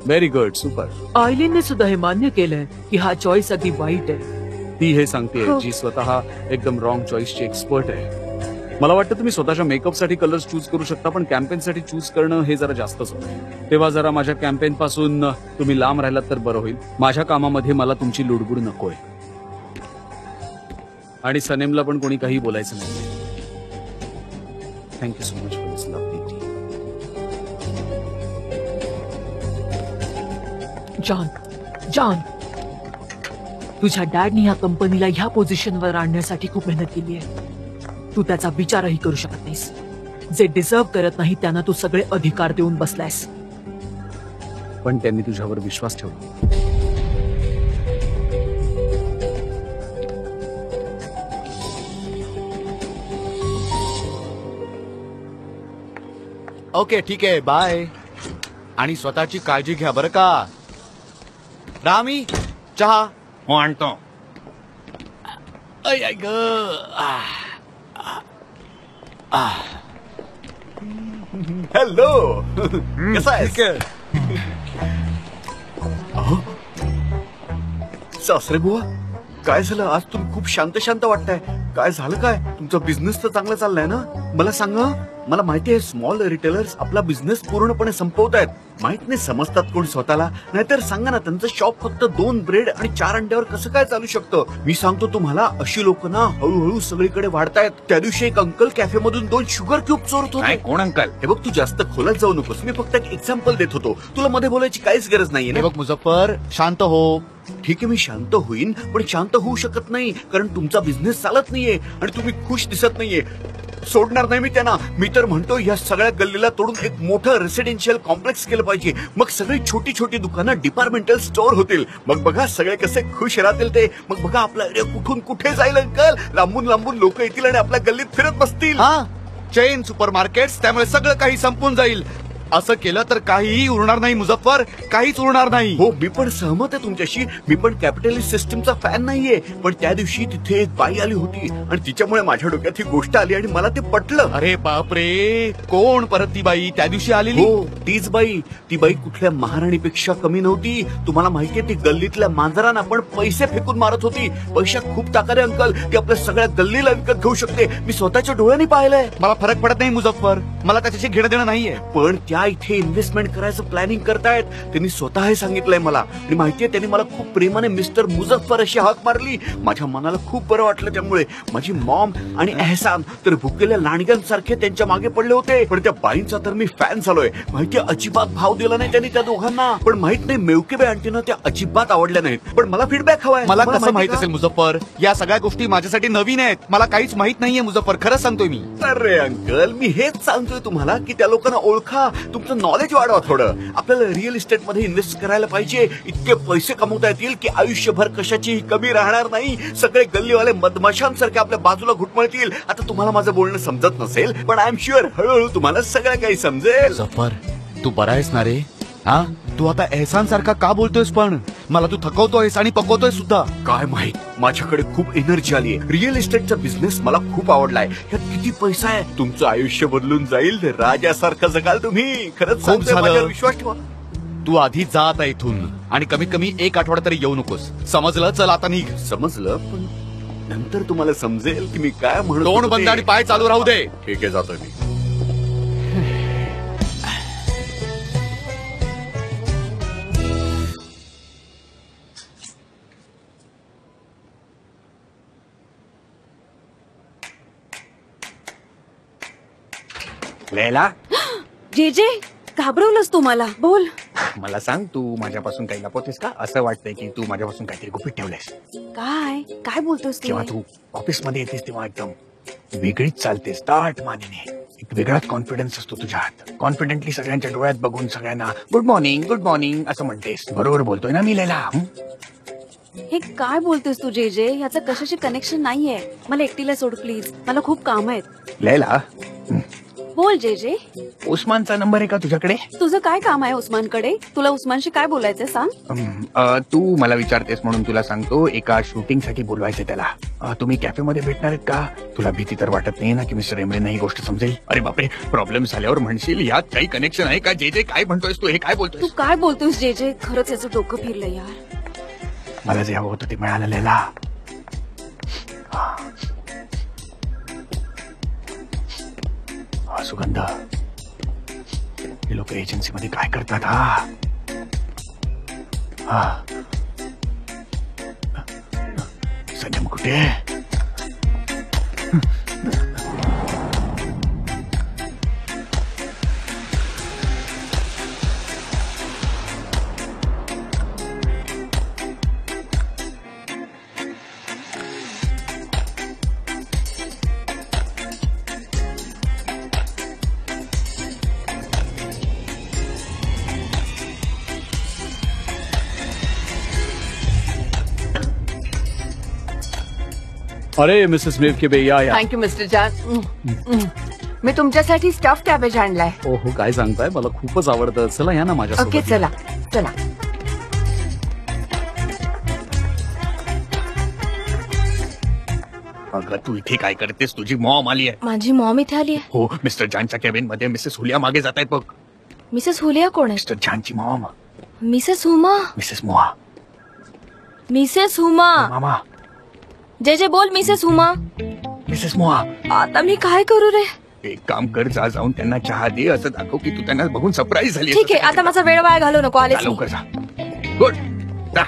S6: Very good, super.
S5: आयलीनने सुद्धा हे मान्य केलंय की हा चॉईस अगदी वाईट आहे.
S6: ती हे सांगते जी स्वतः एकदम रॉंग चॉईसची एक्सपर्ट आहे. मला वाटतं तुम्ही स्वतःच्या मेकअप साठी कलर्स चूज करू शकता, पण कॅम्पेन साठी चूज करणं हे जरा जास्तच होतं. तेव्हा जरा माझ्या कॅम्पेन पासून तुम्ही लांब राहिलात तर बरं होईल. माझ्या कामामध्ये मला तुमची लुडबुड नकोय. आणि सनेमला पण कोणी काही बोलायचं नाही. Thank you so much for this lovely T.
S5: John, तुझ्या डॅडनी ह्या कंपनीला ह्या पोझिशनवर आणण्यासाठी खूप मेहनत केली आहे. तू त्याचा विचारही करू शकत नाहीस. जे डिझर्व करत नाही त्यांना तू सगळे अधिकार देऊन बसलायस.
S6: पण त्यांनी तुझ्यावर विश्वास ठेवला.
S4: ओके ठीक आहे, बाय. आणि स्वतःची काळजी घ्या बरं का. रामी, चहा.
S1: हो आणतो. ऐ ग.
S4: हॅलो, कसा आहेस?
S1: सासरे बुवा, काय झालं आज? तुम्ही खूप शांत शांत वाटताय. काय झालं? काय तुमचा बिझनेस तर चांगला चाललाय ना? मला सांगा. मला माहिती आहे स्मॉल रिटेलर्स आपला बिझनेस पूर्णपणे संपवत आहेत. माहित नाही समजतात कोण स्वतःला. नाहीतर सांगा ना, त्यांचं शॉप फक्त 2 ब्रेड आणि 4 अंड्यावर कसं काय चालू शकतं? मी सांगतो तुम्हाला, अशी लोक ना हळूहळू सगळीकडे वाढतायत. त्या दिवशी एक अंकल कॅफे मधून 2 शुगर क्यूब चोरत होते. कोण अंकल?
S9: हे बघ, तू जास्त खोलात जाऊ नकोस. मी फक्त एक एक्झाम्पल देत होतो. तुला मध्ये बोलायची काहीच गरज नाहीये
S4: हे
S9: ना.
S4: बघ मुझफ्फर, शांत हो.
S9: ठीक आहे, मी शांत होईन, पण शांत होऊ शकत नाही कारण तुमचा बिझनेस चालत नाहीये आणि तुम्ही खुश दिसत नाहीये. सोडणार नाही मी त्यांना. मी तर म्हणतो या सगळ्या गल्लीला तोडून एक मोठं रेसिडेन्शियल कॉम्प्लेक्स केलं पाहिजे. मग सगळी छोटी छोटी दुकानं डिपार्टमेंटल स्टोअर होतील. मग बघा सगळे कसे खुश राहतील ते. मग बघा आपला एरिया कुठून कुठे जाईल अंकल. लांबून लांबून लोक येतील आणि आपल्या गल्लीत फिरत बसतील.
S4: हा, चेन सुपर मार्केट, त्यामुळे सगळं काही संपून जाईल. असं केलं तर काहीही उरणार नाही मुझफ्फर, काहीच उरणार नाही.
S9: हो, मी पण सहमत आहे तुमच्याशी. मी पण कॅपिटलिस्ट सिस्टमचा फॅन नाहीये. पण त्या दिवशी तिथे एक बाई आली होती आणि तिच्यामुळे माझ्या डोक्यात ही गोष्ट आली आणि मला ते पटलं.
S4: अरे बापरे, कोण परत ती बाई त्या दिवशी आलेली?
S9: हो, तीच बाई. ती बाई कुठल्या महाराणीपेक्षा कमी नव्हती. तुम्हाला माहितीये, ती गल्लीतल्या मांजरांना पण पैसे फेकून मारत होती. पैशात खूप ताकद आहे अंकल. ती आपल्या सगळ्या गल्लीला विकत घेऊ शकते. मी स्वतःच्या डोळ्यांनी पाहिलंय.
S4: मला फरक पडत नाही मुझफ्फर. मला त्याच्याशी घेणं देणं नाहीये.
S9: पण त्या इथे इन्व्हेस्टमेंट करायचं प्लॅनिंग करतायत. त्यांनी स्वतः हे सांगितलंय मला. आणि माहितीये त्यांनी मला खूप प्रेमाने मिस्टर मुझफ्फर अशी हाक मारली. माझ्या मनाला खूप बरं वाटलं. त्यामुळे माझी मॉम आणि एहसान तर भुकेल्या लांडग्यांसारखे त्यांच्या मागे पडले होते. पण त्या बाईंचा तर मी फॅन झालोय. माहितीये अजिबात भाव दिला नाही त्यांनी त्या दोघांना. पण माहित नाही मेवकेबाई आंटीना त्या अजिबात आवडल्या नाहीत. पण मला फीडबॅक हवाय.
S4: मला
S9: तुम्हाला
S4: कसं माहित
S9: का?
S4: असेल मुझफ्फर? या सगळ्या गोष्टी माझ्यासाठी नवीन आहेत. मला काहीच माहित नाहीये मुझफ्फर, खरंच सांगतोय मी.
S9: अरे अंकल, मी हेच सांगतोय तुम्हाला की त्या लोकांना ओळखा, तुमचं नॉलेज वाढवा थोडं. आपल्याला रिअल इस्टेट मध्ये इन्व्हेस्ट करायला पाहिजे. इतके पैसे कमवता येतील की आयुष्यभर कशाचीही कमी राहणार नाही. सगळे गल्लीवाले मधमाशांसारखे आपल्या बाजूला घुटमळतील. आता तुम्हाला माझं बोलणं समजत नसेल, पण आय एम शुअर हळूहळू तुम्हाला सगळं काही समजेल.
S4: मुझफ्फर, तू बरा आहेस ना रे? हा, तू आता एहसान सारखा का बोलतोयस? पण मला तू थकवतोयस आणि पकवतोय सुद्धा.
S9: काय माहित, माझ्याकडे खूप एनर्जी आली आहे. रिअल इस्टेटचा बिझनेस मला खूप आवडलाय. यात किती पैसा आहे. तुमचं आयुष्य बदलून जाईल. राजासारखं जगाल तुम्ही. खरंच
S4: खूप
S9: सांगतोय,
S4: झालं.
S9: माझ्यावर विश्वास ठेवा.
S4: तू आधी जा आता इथून आणि कमीत कमी 1 आठवडा तरी येऊ नकोस. समजलं? चल आता निघ.
S9: समजलं, पण नंतर तुम्हाला समजेल की मी काय म्हणतो.
S4: तोंड बंद आणि पाय चालू राहू दे.
S9: ठीक आहे, जातो मी.
S1: लैला,
S8: जे जे घाबरवलंस तू मला. बोल.
S1: मला सांग, तू माझ्यापासून काही लपवतेस का? असं वाटतंय की तू माझ्यापासून काहीतरी गुपित ठेवलंयस.
S8: काय काय बोलतोस तू?
S1: जेव्हा तू ऑफिसमध्ये येतेस तेव्हा एकदम वेगळीच चालतेस, ताठ मानेने. एक वेगळाच कॉन्फिडन्स असतो तुझ्यात. कॉन्फिडेंटली सगळ्यांच्या डोळ्यात बघून सगळ्यांना गुड मॉर्निंग असं म्हणतेस. बरोबर बोलतोय ना मी लैला?
S8: हे काय बोलतोस तू जे जे? याचं कशाशी कनेक्शन नाहीये. मला एकटीला सोड प्लीज. मला खूप काम आहेत.
S1: लैला,
S8: बोल जे जे.
S1: उस्मानचा नंबर आहे का तुझ्याकडे?
S8: तुझं काय काम आहे उस्मानकडे? तुला उस्मानशी काय बोलायचंय सांग.
S1: तू मला विचारतेस म्हणून तुला सांगतो. एका शूटिंग साठी बोलवायचंय त्याला. तुम्ही कॅफेमध्ये भेटणार आहेत का? तुला भीती तर वाटत नाही ना की मिस्टर एमरेंना ही गोष्ट समजेल? अरे बापरे, प्रॉब्लेम झाल्यावर म्हणशील यात काही कनेक्शन आहे का? जे जे काय म्हणतोयस तू? हे काय
S8: तू
S1: बोलतोयस?
S8: काय बोलतोस जे जे? खरंच याचं डोकं फिरलं यार.
S1: मला जे हवं होतं ते मिळालं लैला. हा सुगंध. हे लोक एजन्सीमध्ये काय करतात? हा सनम कुठे?
S6: अरे मिसेस मेवके या या.
S7: Thank you mister John. मी तुमच्यासाठी स्टफ कॅबेज आणलाय.
S6: ओहो, काय सांगताय? मला खूपच आवडतं. चला या ना माझ्यासोबत.
S7: ओके, चला चला.
S1: अगं तू इथे काय करतेस? तुझी मॉम आली आहे.
S2: माझी मॉम इथे आली आहे.
S1: हो, मिस्टर जानच्या कॅबिन मध्ये मिसेस हुलिया मागे जात आहेत बघ.
S2: मिसेस हुलिया कोण आहे?
S1: मिस्टर जानची मॉम,
S2: मिसेस हुमा.
S1: मिसेस मोहा.
S2: मिसेस हुमा.
S1: मामा,
S2: जे जे बोल. मिसेस हुमा.
S1: मिसेस मोहा.
S2: आता मी काय करू रे?
S1: एक काम कर, जा जाऊन त्यांना चहा दे. असं दाखव की तू त्यांना बघून सरप्राईज झाली.
S2: ठीक आहे, आता माझा वेळ वाया घालू नको. आलेच मी.
S1: लवकर जा. गुड. जा.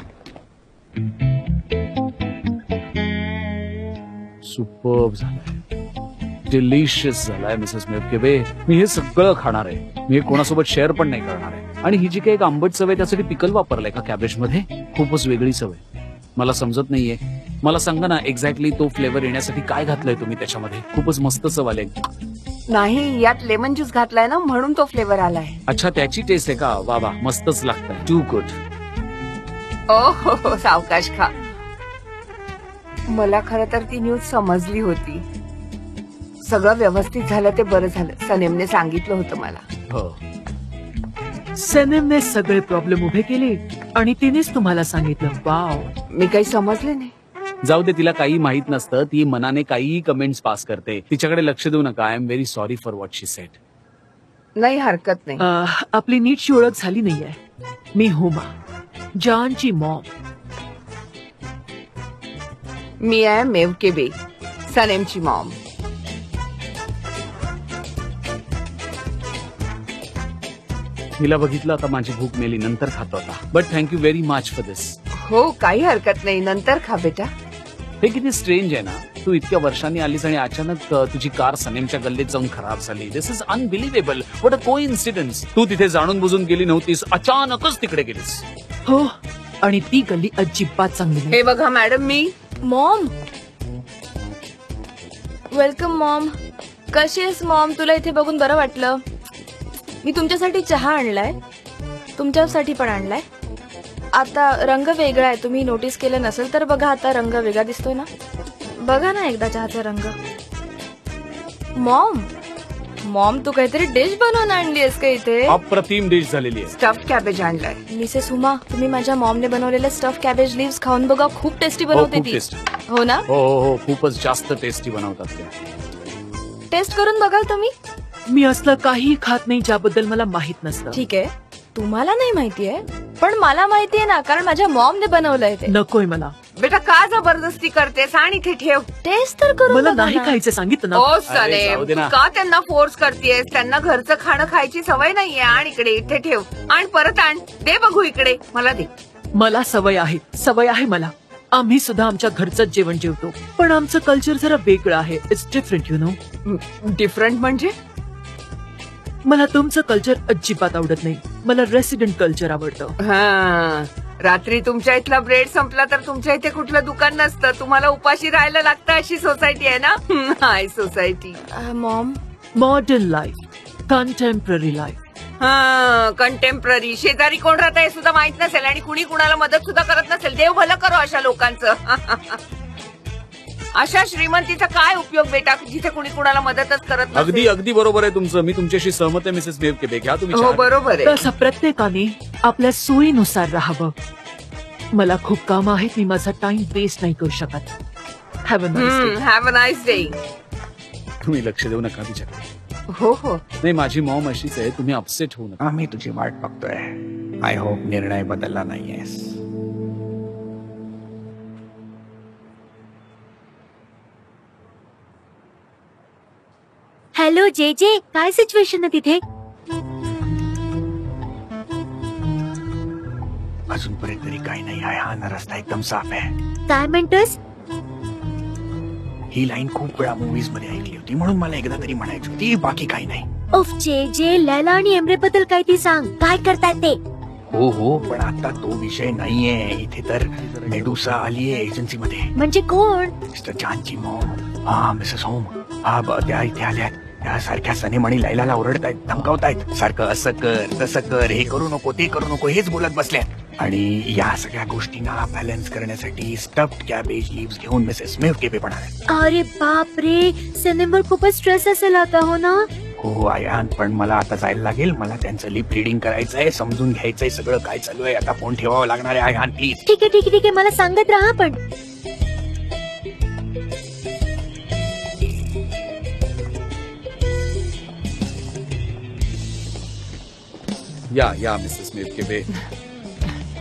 S6: सुपर्ब झालाय, डिलिशियस झालाय मिसेस मेवके. मी हे सगळं खाणार आहे. मी हे कोणासोबत शेअर पण नाही करणार आहे. आणि ही जी काही एक आंबट चव आहे त्यासाठी पिकल वापरलाय का कॅबेज मध्ये? खूपच वेगळी चव आहे. मला समजत नाहीये. मला सांगा ना एक्झॅक्टली तो फ्लेवर येण्यासाठी काय घातलंय तुम्ही त्याच्यामध्ये? खूपच मस्त चव आले.
S7: नाही, यात लेमन ज्यूस घातलाय ना, म्हणून तो फ्लेवर आलाय.
S6: अच्छा, त्याची टेस्ट आहे का? वा वा, मस्तच लागतंय. To good.
S7: ओ हो, सावकाश खा. मला खरं तर ती न्यूज समजली होती. सगळं व्यवस्थित झालं ते बरं झालं. सनेमने सांगितलं होतं मला.
S6: हो,
S5: सनमने सगळे प्रॉब्लेम उभे केले आणि तिनेच तुम्हाला सांगितलं. वाव.
S7: मी काही समजले नाही.
S6: जाऊ दे, तिला काही माहित नसतं. ती मनाने काहीही कमेंट्स पास करते. तिच्याकडे लक्ष देऊ नका. I am very sorry for what she sed.
S7: नाही, हरकत नाही.
S5: आपली नीटशी ओळख झाली नाहीये. मी हुमा, जॉनची मॉम.
S7: मी आहे मेवके बे, सनेमची मॉम.
S6: हिला बघितलं आता माझी भूक मेली, नंतर खातो आता. But thank you very much for this.
S7: हो काही हरकत नाही, नंतर खा बेटा.
S6: हे किती स्ट्रेंज आहे ना, तू इतक्या वर्षांनी आलीस आणि अचानक तुझी कार सनेमच्या गल्लीत जाऊन खराब झाली. This is unbelievable. What a coincidence. तू तिथे जाणून बुजून गेली नव्हतीस, अचानकच तिकडे गेलीस.
S5: हो, आणि ती गल्ली अजिबात चांगली नाही.
S7: हे बघा मॅडम, मी
S2: मॉम, वेलकम मॉम. कशी आहेस मॉम? तुला इथे बघून बरं वाटलं. मी तुमच्यासाठी चहा आणलाय, तुमच्यासाठी पण आणलाय. आता रंग वेगळा आहे, तुम्ही नोटीस केलं नसेल तर बघा, आता रंग वेगळा दिसतोय ना. बघा ना एकदा चहाचा रंग. मॉम, मॉम तू काहीतरी डिश बनवून आणली आहेस का इथे?
S6: अप्रतिम डिश झालेली आहे.
S7: स्टफ कॅबेज आणलाय.
S2: मिसेस हुमा, तुम्ही माझ्या मॉमने बनवलेले स्टफ कॅबेज लीव्स खाऊन बघा, खूप टेस्टी बनवते
S6: खूप
S2: ती.
S6: टेस्टी.
S2: हो ना?
S6: हो हो हो, खूपच जास्त टेस्टी बनवतात ते.
S2: टेस्ट करून बघाल तुम्ही?
S5: मी असलं काही खात नाही ज्याबद्दल मला माहित नसतं.
S2: ठीक आहे, तुम्हाला नाही माहितीये पण मला माहितीये ना, कारण माझ्या मॉमने बनवलंय ते.
S5: नकोय मला.
S7: बेटा का जबरदस्ती करतेस? आणि इथे ठेव.
S2: टेस्ट तर करून
S5: मला
S2: बघा
S5: नाही
S2: ना.
S5: खायचं सांगितलं ना.
S7: ओ
S6: अरे,
S7: सने,
S6: जाऊ दे
S7: तू
S6: ना.
S7: का त्यांना फोर्स करतेस? त्यांना घरचं खाणं खायची सवय नाहीये. आणि इकडे इथे ठेव. आणि परत आण. दे बघू इकडे. मला दे.
S5: मला सवय आहे मला. आम्ही सुद्धा आमच्या घरचंच जेवण जेवतो, पण आमचं कल्चर जरा वेगळं आहे. It's different you know.
S7: Different म्हणजे?
S5: मला तुमचं कल्चर अजिबात आवडत नाही. मला रेसिडेंट कल्चर आवडतं.
S7: हा, रात्री तुमच्या इथला ब्रेड संपला तर तुमच्या इथे कुठलं दुकान नसतं. तुम्हाला उपाशी राहायला लागतं, अशी सोसायटी आहे ना. High society.
S2: Mom,
S5: modern life, contemporary life.
S7: हा, कंटेम्पररी. शेजारी कोण राहत हे सुद्धा माहित नसेल आणि कुणी कुणाला मदत सुद्धा करत नसेल. देव भलं करो अशा लोकांचं. अशा श्रीमंतीचा काय उपयोग बेटा, जिथे कुणी कुणाला मदतच करत नसेल.
S6: अगदी अगदी बरोबर आहे तुमचं. मी तुमच्याशी सहमत आहे मिसेस मेवकेबे. घ्या तुम्ही
S7: हो
S6: चहा.
S7: बरोबर आहे.
S5: तसं प्रत्येकाने आपल्या सोयीनुसार राहावं. मला खूप काम आहे, मी माझा टाइम वेस्ट नाही करू शकत. Have a nice day.
S7: Have a nice day.
S6: तुम्ही लक्ष देऊ नका तिच्या.
S7: हो हो.
S6: नाही, माझी मॉम अशीच आहे. तुम्ही अपसेट होऊ नका.
S1: आम्ही तुझी वाट बघतोय. आय होप निर्णय बदलला नाहीयेस.
S3: हॅलो जे जे, काय सिच्युएशन आहे तिथे?
S1: अजूनपर्यंत तरी काही नाही आहे. हा ना रस्ता एकदम साफ आहे.
S3: काय म्हणतोस?
S1: ही लाईन खूप वेळा मूवीज मध्ये ऐकली होती, म्हणून मला एकदा तरी म्हणायची होती. बाकी काही नाही.
S3: उफ जे जे, लैला आणि एमरे बद्दल काय ती सांग. काय करतात ते?
S1: हो हो, पण आता तो विषय नाहीये इथे. तर मेडुसा आलीये एजन्सी मध्ये.
S3: म्हणजे कोण?
S1: मिस्टर जानची मॉम. हा मिसेस होम. हा त्या इथे आल्यात. त्या सारख्या सनेम आणि लैलाला ओरडतायत, धमकावतायत. सारखं असं कर तसं कर, हे करू नको ते करू नको, हेच बोलत बसल्यात. आणि या सगळ्या गोष्टींना बॅलन्स करण्यासाठी स्टफ्ड कॅबेज लीव्स घेऊन मिसेस मेवकेबे पण आल्यात.
S3: अरे बाप रे, सिनेमवर खूपच स्ट्रेस असेल आता. हो ना?
S1: हो आयान, पण मला आता जायला लागेल. मला त्यांचं लिप रिडिंग करायचंय, समजून घ्यायचंय सगळं काय चालू आहे. आता फोन ठेवावं लागणार आहे आयान, प्लीज.
S3: ठीक आहे ठीक आहे ठीक आहे, मला सांगत राहा पण.
S6: या मिसेस मेवकेबे.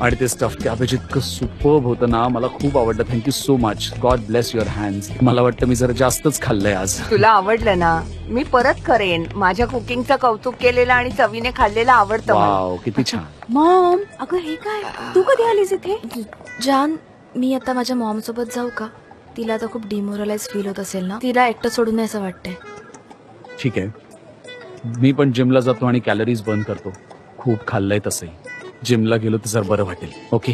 S6: आणि ते स्टफ कॅबेज इतकं सुपर्ब होतं ना, मला खूप आवडलं. Thank you so much. God bless your hands. मला वाटतं मी जरा जास्तच खाल्लंय आज.
S7: तुला आवडलं ना? मी परत करेन. माझ्या कुकिंगचं कौतुक केलेलं आणि चवीने खाल्लेलं आवडतं मला.
S6: वाव, किती छान.
S8: मॉम, अगं हे काय, तू कधी आलीस इथे?
S2: जान, मी आता माझ्या मॉम सोबत जाऊ का? तिला आता खूप डिमोरलाइज फील होत असेल ना. तिला एकटं सोडून नाही असं वाटतंय.
S6: ठीक आहे, मी पण जिमला जातो आणि कॅलरीज बर्न करतो. खूप खाल्लंय तसंही. जिमला गेलो तर जर बरं वाटेल. ओके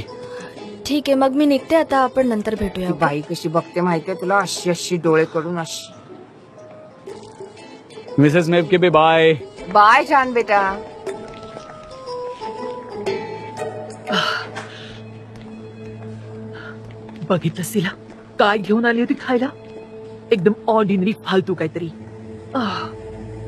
S2: ठीक आहे, मग मी निघते आता. आपण नंतर भेटूया.
S7: ती बाई कशी बघते माहितीये तुला, अशी अशी डोळे करून अशी.
S6: मिसेस मेवकेबे, बाय.
S7: बाय जान बेटा.
S5: बघितलंस तिला काय घेऊन आली होती खायला? एकदम ऑर्डिनरी फालतू काहीतरी.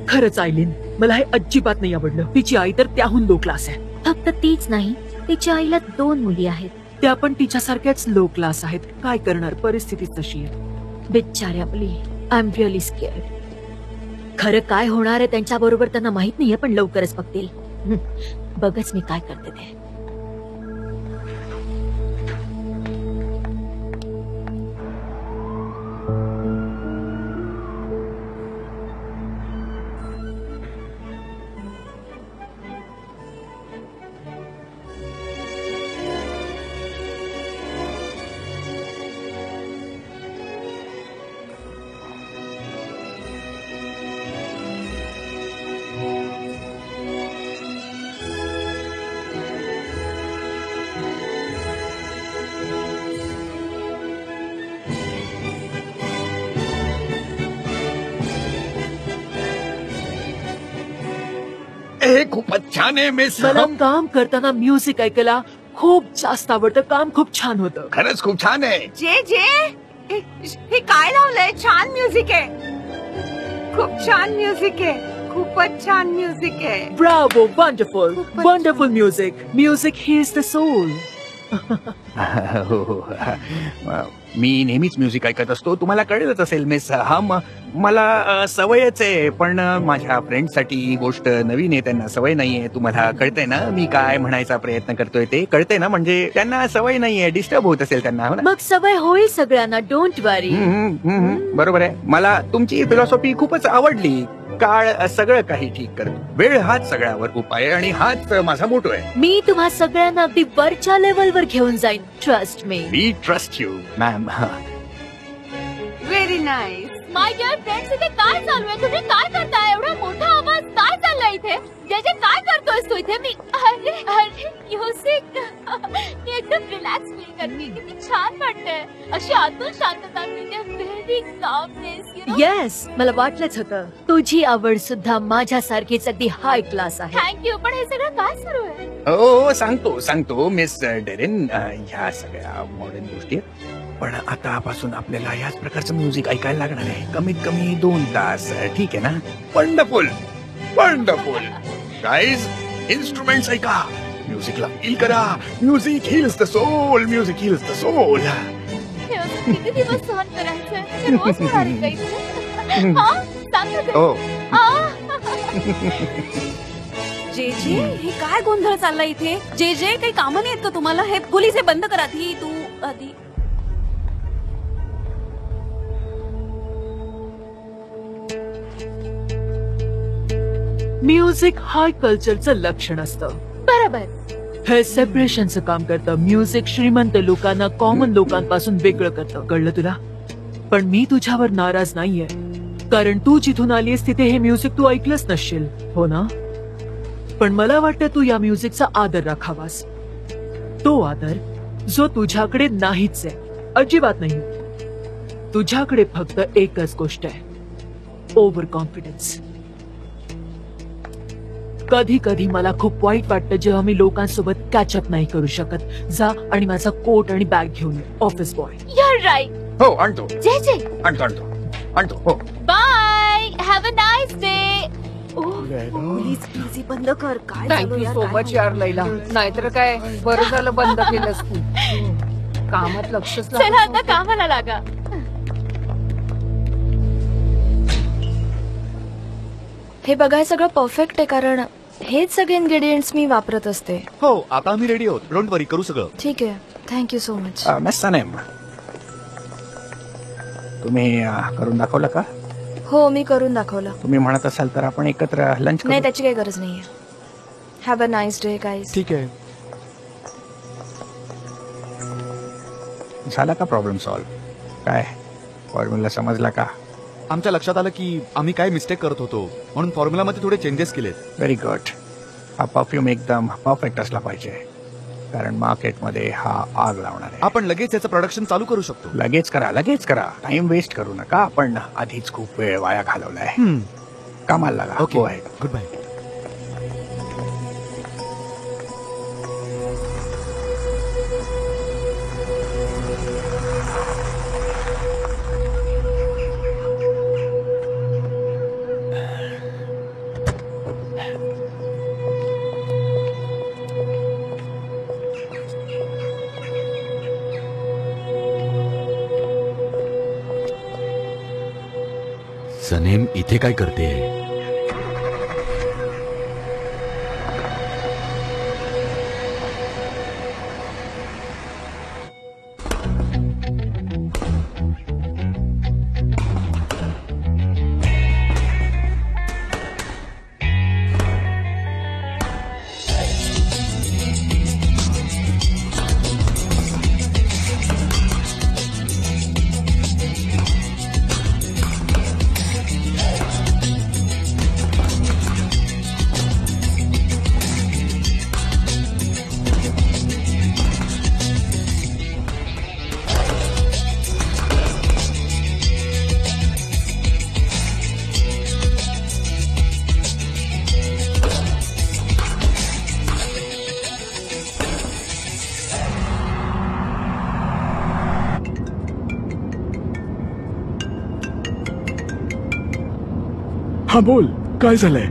S5: खरंच आयलीन, मला हे अजिबात नाही आवडलं. तिची आई तर त्याहून लो क्लास आहे.
S3: फक्त तीच नाही, तिच्या आईला 2 मुली आहेत.
S5: त्या पण तिच्यासारख्याच लो क्लास आहेत. काय करणार, परिस्थिती तशी आहे.
S3: बिचाऱ्या मुली. I am really scared. खरं काय होणार आहे त्यांच्या बरोबर त्यांना माहित नाहीये, पण लवकरच बघतील. बघच मी काय करते ते.
S1: हे खूपच छान आहे मिस
S5: मला काम करताना म्युझिक ऐकायला खूप जास्त आवडतं. काम खूप छान होतं.
S1: खरंच खूप छान आहे.
S7: जे हे काय लावलंय? छान म्युझिक आहे. खूप छान म्युझिक आहे. खूपच छान म्युझिक आहे.
S5: Bravo, wonderful, wonderful music. Music is the soul.
S1: हो. मी नेहमीच म्युझिक ऐकत असतो. तुम्हाला कळलंच असेल मिस. हा मला सवयच आहे, पण माझ्या फ्रेंडसाठी ही गोष्ट नवीन आहे. त्यांना सवय नाहीये. तुम्हाला कळतंय ना मी काय म्हणायचा प्रयत्न करतोय ते? कळतंय ना? म्हणजे त्यांना सवय नाहीये. डिस्टर्ब होत असेल त्यांना, हो ना?
S3: मग सवय होईल सगळ्यांना. डोंट वरी.
S1: बरोबर आहे. मला तुमची फिलॉसॉफी खूपच आवडली. काळ सगळं काही ठीक करतो. वेळ हाच सगळ्यावर उपाय आहे आणि हाच माझा मोटो आहे.
S3: मी तुम्हा सगळ्यांना अगदी वरच्या लेवलवर घेऊन जाईन. Trust me.
S1: We trust you ma'am.
S7: Very nice.
S3: My dear friends, इथे काय चालू आहे? तुम्ही काय करताय? एवढा मोठा आवाज काय चाललाय इथे? जे काय करतोयस तू इथे? मी अरे म्युझिक. मी एकदम रिलॅक्स फील करते. किती छान वाटतंय. अशी आतून शांतता मिळते. Very calmness, you know. Yes, मला वाटलंच होतं. तुझी आवड सुद्धा माझ्यासारखीच अगदी हाय क्लास आहे. थँक्यू. पण हे सगळं काय सुरू आहे?
S1: हो सांगतो मिस डेरेन. ह्या सगळ्या मॉडर्न गोष्टी आहेत. पण आतापासून आपल्याला याच प्रकारचं म्युझिक ऐकायला लागणार आहे. कमीत कमी 2 तास. ठीक आहे ना? वंडरफुल. गाईज, इन्स्ट्रुमेंट्स ऐका. म्युझिकला फील करा. Music heals the soul.
S3: किती दिवस सहन करायचंय? हे रोज होणार आहे का इथे? हा? सांग ना ते.
S1: हो.
S8: जे हे काय गोंधळ चाललाय इथे? जे काही कामं नाहीत का तुम्हाला? हे पोलीस हे बंद करा. ती तू आधी.
S5: म्युझिक हाय कल्चरचं लक्षण असतं.
S3: बरोबर.
S5: हे सेपरेशनचं काम करतं. म्युझिक श्रीमंत लोकांना कॉमन लोकांपासून वेगळं करतं. कळलं तुला? पण मी तुझ्यावर नाराज नाहीये, कारण तू जिथून आलीस तिथे हे म्युझिक तू ऐकलंच नसशील, हो ना? पण मला वाटतं तू या म्युझिकचा आदर राखावास. तो आदर जो तुझ्याकडे नाहीच आहे. अजिबात नाही. तुझ्याकडे फक्त एकच गोष्ट आहे, ओव्हर कॉन्फिडन्स. कधी कधी मला खूप वाईट वाटतं जेव्हा मी लोकांसोबत कॅचअप नाही करू शकत. जा आणि माझा कोट आणि बॅग घेऊन ये. Office boy.
S3: You are right.
S1: हो आणतो.
S3: जे
S1: हो.
S3: Bye. Have a nice day.
S8: Please please बंद कर. काय
S7: थँक्यू सो मच यार लैला. नाहीतर काय, बरं झालं बंद केलंस तू. कामात लक्षच
S3: चला आता कामाला लागा.
S2: हे बघाय सगळं परफेक्ट आहे, कारण हेच सगळे इन्ग्रेडियंट्स मी वापरत असते.
S4: हो, आता आम्ही रेडी आहोत. डोंट वरी, करू सगळं.
S2: ठीक आहे. Thank you so much.
S1: मिस सनेम, तुम्ही करून दाखवलं का?
S2: हो, मी करून दाखवलं.
S1: तुम्ही म्हणत असाल तर आपण एकत्र लंच
S2: नाही, त्याची काही गरज नाहीये. Have a nice day guys.
S4: ठीक आहे.
S1: झाला का प्रॉब्लेम सॉल्व्ह? काय फॉर्म्युला समजला का?
S4: आमच्या लक्षात आलं की आम्ही काय मिस्टेक करत होतो, म्हणून फॉर्म्युलामध्ये थोडे चेंजेस केलेत.
S1: Very good. हा परफ्यूम एकदम परफेक्ट असला पाहिजे, कारण मार्केटमध्ये हा आग लावणार आहे.
S4: आपण लगेच याचं प्रोडक्शन चालू करू शकतो.
S1: लगेच करा. टाइम वेस्ट करू नका. आपण आधीच खूप वेळ वाया घालवलाय. कामाला लागा.
S4: Okay, good bye. सनेम इथे काय करते?
S1: हा बोल, काय झालंय?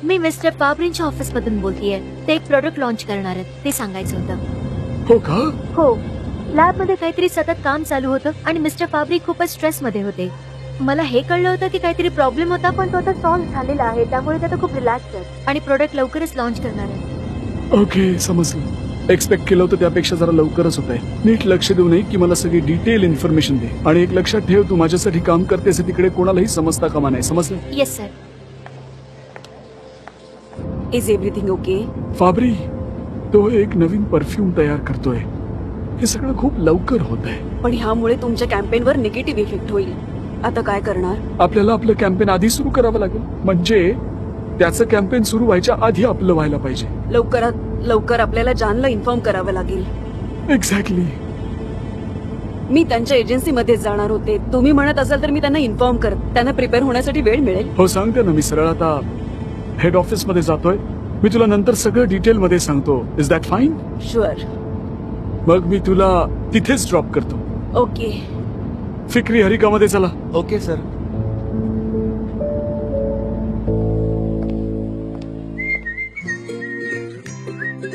S3: मी मिस्टर फाब्रींच्या ऑफिस मधून बोलतीये. ते एक प्रोडक्ट लॉन्च करणार आहेत, ते सांगायचं होतं.
S1: हो का?
S3: हो, लॅब मध्ये काहीतरी सतत काम चालू होतं आणि मिस्टर फाब्री खूपच स्ट्रेस मध्ये होते. मला हे कळलं होतं की काहीतरी प्रॉब्लेम होता, पण तो आता सॉल्व्ह झालेला आहे, त्यामुळे ते आता खूप रिलॅक्स आहेत आणि प्रोडक्ट लवकरच लॉन्च करणार आहेत.
S1: ओके, समजलं. एक्सपेक्ट केलं होतं त्यापेक्षा जरा लवकरच होत आहे. नीट लक्ष देऊ नये की मला सगळी डिटेल इन्फॉर्मेशन दे. आणि एक लक्षात ठेव, तू माझ्यासाठी काम करतेस हे तिकडे कोणालाही समजता कामा नाही. समजलं?
S3: Yes sir.
S8: Is everything okay?
S1: फाब्री, तो एक नवीन परफ्यूम तयार करतोय. हे सगळं खूप लवकर होत आहे.
S8: पण ह्यामुळे तुमच्या कॅम्पेनवर निगेटिव्ह इफेक्ट होईल. आता काय करणार?
S1: आपल्याला आपलं कॅम्पेन आधी सुरू करावं लागेल. म्हणजे त्याचं कॅम्पेन सुरू व्हायच्या आधी आपलं व्हायला पाहिजे.
S8: लवकरात लवकर आपल्याला जानला इन्फॉर्म करावं लागेल.
S1: एक्झॅक्टली.
S8: मी त्यांच्या एजन्सीमध्ये जाणार होते. तुम्ही म्हणत असाल तर मी त्यांना इन्फॉर्म कर. त्यांना प्रिपेअर होण्यासाठी वेळ मिळेल.
S1: हो, सांगते ना. मी सरळ आता हेड ऑफिस मध्ये जातोय. मी तुला नंतर सगळं डिटेल मध्ये सांगतो. Is that fine?
S8: शुअर.
S1: मग मी तुला तिथेच ड्रॉप करतो.
S8: ओके.
S1: फिक्री हरिकामध्ये चला.
S4: Okay sir.